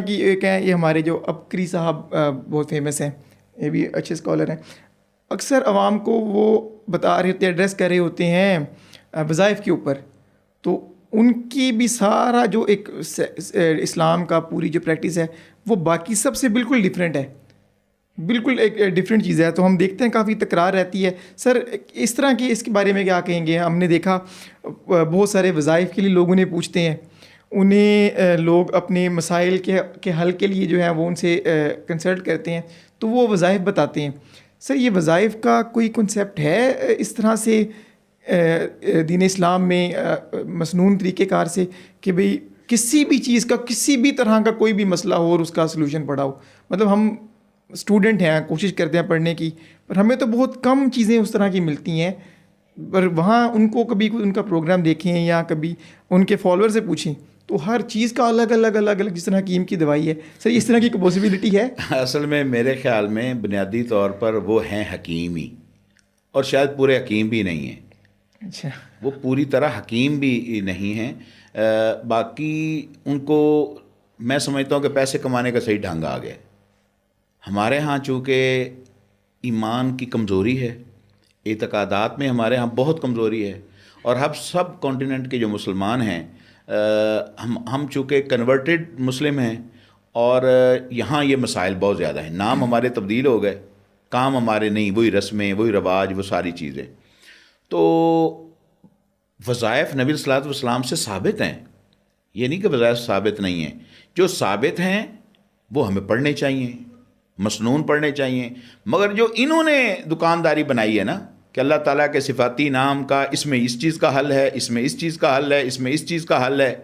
کہ ایک ہیں یہ ہمارے جو عبقری صاحب بہت فیمس ہیں، یہ بھی اچھے اسکالر ہیں. اکثر عوام کو وہ بتا رہے ہوتے ہیں، ایڈریس کر رہے ہوتے ہیں وظائف کے اوپر، تو ان کی بھی سارا جو ایک اسلام کا پوری جو پریکٹس ہے وہ باقی سب سے بالکل ڈفرینٹ ہے، بالکل ایک ڈفرینٹ چیز ہے. تو ہم دیکھتے ہیں کافی تکرار رہتی ہے. سر اس طرح کی اس کے بارے میں کیا کہیں گے؟ ہم نے دیکھا بہت سارے وظائف کے لیے لوگ انہیں پوچھتے ہیں، انہیں لوگ اپنے مسائل کے حل کے لیے جو ہے وہ ان سے کنسلٹ کرتے ہیں تو وہ وظائف بتاتے ہیں. سر یہ وظائف کا کوئی کنسیپٹ ہے اس طرح سے دین اسلام میں مسنون طریقہ کار سے کہ بھئی کسی بھی چیز کا، کسی بھی طرح کا کوئی بھی مسئلہ ہو اور اس کا سلوشن پڑا ہو؟ مطلب ہم اسٹوڈنٹ ہیں، کوشش کرتے ہیں پڑھنے کی، پر ہمیں تو بہت کم چیزیں اس طرح کی ملتی ہیں. پر وہاں ان کو کبھی ان کا پروگرام دیکھیں یا کبھی ان کے فالوور سے پوچھیں تو ہر چیز کا الگ الگ جس طرح حکیم کی دوائی ہے. سر اس طرح کی کوئی پاسبلٹی ہے؟ اصل میں میرے خیال میں بنیادی طور پر وہ ہیں حکیم ہی، اور شاید پورے حکیم بھی نہیں ہیں. اچھا، وہ پوری طرح حکیم بھی نہیں ہیں. باقی ان کو میں سمجھتا ہوں کہ پیسے کمانے کا صحیح ڈھنگ آ گیا. ہمارے ہاں چونکہ ایمان کی کمزوری ہے، اعتقادات میں ہمارے ہاں بہت کمزوری ہے، اور ہم سب کانٹیننٹ کے جو مسلمان ہیں ہم چونکہ کنورٹڈ مسلم ہیں، اور یہاں یہ مسائل بہت زیادہ ہیں. نام ہمارے تبدیل ہو گئے، کام ہمارے نہیں، وہی رسمیں، وہی رواج، وہ ساری چیزیں. تو وظائف نبی صلی اللہ علیہ وسلم سے ثابت ہیں، یہ نہیں کہ وظائف ثابت نہیں ہیں. جو ثابت ہیں وہ ہمیں پڑھنے چاہیے، مسنون پڑھنے چاہیے. مگر جو انہوں نے دکانداری بنائی ہے نا کہ اللہ تعالیٰ کے صفاتی نام کا، اس میں اس چیز کا حل ہے، اس میں اس چیز کا حل ہے، اس میں اس چیز کا حل ہے،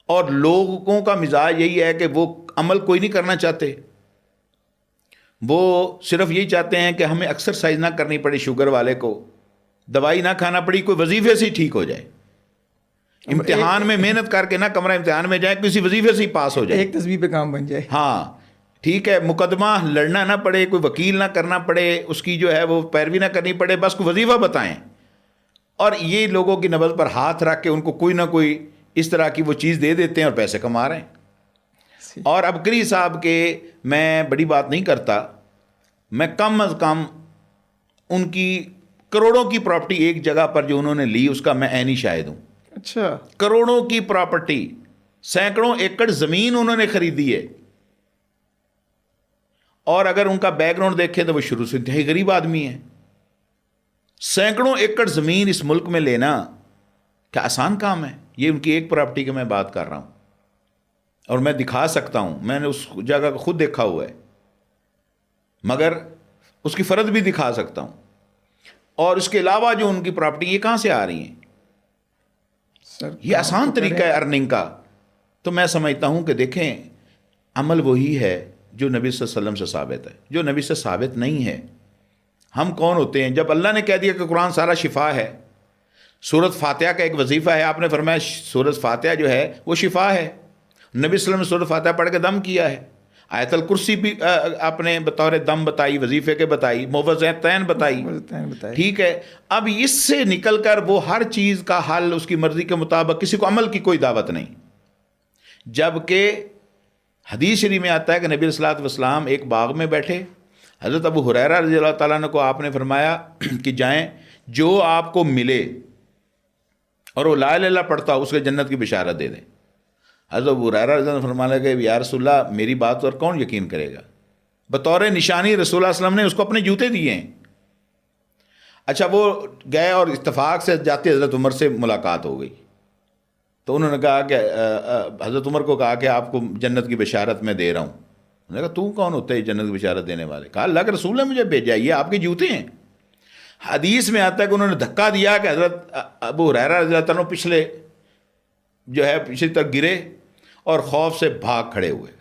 اور لوگوں کا مزاج یہی ہے کہ وہ عمل کوئی نہیں کرنا چاہتے. وہ صرف یہی چاہتے ہیں کہ ہمیں ایکسرسائز نہ کرنی پڑے، شوگر والے کو دوائی نہ کھانا پڑی، کوئی وظیفے سے ہی ٹھیک ہو جائے، امتحان میں محنت کر کے نہ کمرہ امتحان میں جائے، کسی وظیفے سے ہی پاس ہو جائے، ایک تصویر پہ کام بن جائے. ہاں ٹھیک ہے، مقدمہ لڑنا نہ پڑے، کوئی وکیل نہ کرنا پڑے، اس کی جو ہے وہ پیروی نہ کرنی پڑے، بس کوئی وظیفہ بتائیں. اور یہ لوگوں کی نبض پر ہاتھ رکھ کے ان کو کوئی نہ کوئی اس طرح کی وہ چیز دے دیتے ہیں اور پیسے کما رہے ہیں. اور عبقری صاحب کے میں بڑی بات نہیں کرتا، میں کم از کم ان کی کروڑوں کی پراپرٹی ایک جگہ پر جو انہوں نے لی اس کا میں عینی شاہد ہوں. اچھا، کروڑوں کی پراپرٹی، سینکڑوں ایکڑ زمین انہوں نے خریدی ہے. اور اگر ان کا بیک گراؤنڈ دیکھیں تو وہ شروع سے انتہائی غریب آدمی ہیں. سینکڑوں ایکڑ زمین اس ملک میں لینا کیا آسان کام ہے؟ یہ ان کی ایک پراپرٹی کی میں بات کر رہا ہوں، اور میں دکھا سکتا ہوں، میں نے اس جگہ کو خود دیکھا ہوا ہے، مگر اس کی فرد بھی دکھا سکتا ہوں. اور اس کے علاوہ جو ان کی پراپرٹی یہ کہاں سے آ رہی ہیں؟ سر یہ آسان طریقہ ہے ارننگ کا. تو میں سمجھتا ہوں کہ دیکھیں، عمل وہی ہے جو نبی صلی اللہ علیہ وسلم سے ثابت ہے، جو نبی سے ثابت نہیں ہے. ہم کون ہوتے ہیں؟ جب اللہ نے کہہ دیا کہ قرآن سارا شفا ہے، سورۃ فاتحہ کا ایک وظیفہ ہے، آپ نے فرمایا سورۃ فاتحہ جو ہے وہ شفا ہے. نبی صلی اللہ علیہ وسلم نے سورۃ فاتحہ پڑھ کے دم کیا ہے. آیت الکرسی بھی آپ نے بطور دم بتائی، وظیفے کے بتائی، موعظتین بتائی. ٹھیک ہے، اب اس سے نکل کر وہ ہر چیز کا حل اس کی مرضی کے مطابق، کسی کو عمل کی کوئی دعوت نہیں. جبکہ حدیث شریف میں آتا ہے کہ نبی صلی اللہ علیہ وسلم ایک باغ میں بیٹھے، حضرت ابو ہریرہ رضی اللہ تعالیٰ عنہ کو آپ نے فرمایا کہ جائیں، جو آپ کو ملے اور وہ لا الہ الا اللہ پڑھتا اس کے جنت کی بشارت دے دیں. حضرت ابو ہریرہ رضی اللہ عنہ فرمانے لگے کہ یا رسول اللہ میری بات پر کون یقین کرے گا؟ بطور نشانی رسول اللہ صلی اللہ علیہ وسلم نے اس کو اپنے جوتے دیے ہیں. اچھا، وہ گئے اور اتفاق سے جاتے حضرت عمر سے ملاقات ہو گئی، تو انہوں نے کہا کہ حضرت عمر کو کہا کہ آپ کو جنت کی بشارت میں دے رہا ہوں. انہوں نے کہا تو کون ہوتا ہے جنت کی بشارت دینے والے؟ کہا اللہ کے رسول نے مجھے بھیجا، یہ آپ کے جوتے ہیں. حدیث میں آتا ہے کہ انہوں نے دھکا دیا کہ حضرت ابو ہریرہ رضی اللہ عنہ پچھلے تک گرے اور خوف سے بھاگ کھڑے ہوئے.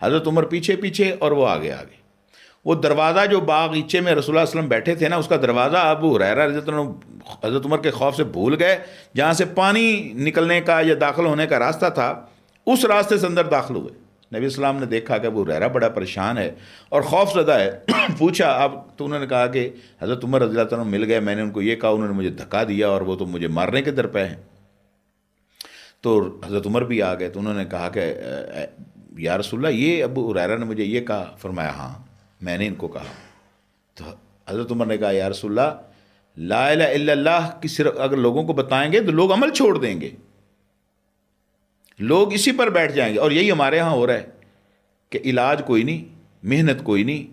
حضرت عمر پیچھے پیچھے اور وہ آگے آگے. وہ دروازہ جو باغیچے میں رسول اللہ صلی اللہ علیہ وسلم بیٹھے تھے نا، اس کا دروازہ ابو ہریرہ رضی اللہ عنہ حضرت عمر کے خوف سے بھول گئے. جہاں سے پانی نکلنے کا یا داخل ہونے کا راستہ تھا، اس راستے سے اندر داخل ہوئے. نبی السلام نے دیکھا کہ ابو ہریرہ بڑا پریشان ہے اور خوف زدہ ہے. پوچھا اب تو انہوں نے کہا کہ حضرت عمر رضی اللہ عنہ مل گئے، میں نے ان کو یہ کہا، انہوں نے مجھے دھکا دیا اور وہ تو مجھے مارنے کے درپے ہیں. تو حضرت عمر بھی آ گئے، تو انہوں نے کہا کہ یا رسول اللہ یہ ابو ہریرہ نے مجھے یہ کہا. فرمایا ہاں میں نے ان کو کہا. تو حضرت عمر نے کہا یا رسول اللہ لا الہ الا اللہ کی صرف اگر لوگوں کو بتائیں گے تو لوگ عمل چھوڑ دیں گے, لوگ اسی پر بیٹھ جائیں گے. اور یہی ہمارے ہاں ہو رہا ہے کہ علاج کوئی نہیں, محنت کوئی نہیں,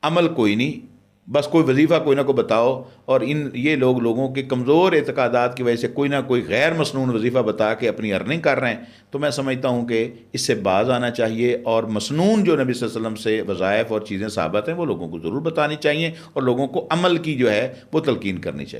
عمل کوئی نہیں, بس کوئی وظیفہ کوئی نہ کوئی بتاؤ. اور یہ لوگوں کے کمزور اعتقادات کی وجہ سے کوئی نہ کوئی غیر مسنون وظیفہ بتا کے اپنی ارننگ کر رہے ہیں. تو میں سمجھتا ہوں کہ اس سے باز آنا چاہیے, اور مسنون جو نبی صلی اللہ علیہ وسلم سے وظائف اور چیزیں ثابت ہیں وہ لوگوں کو ضرور بتانی چاہیے, اور لوگوں کو عمل کی جو ہے وہ تلقین کرنی چاہیے.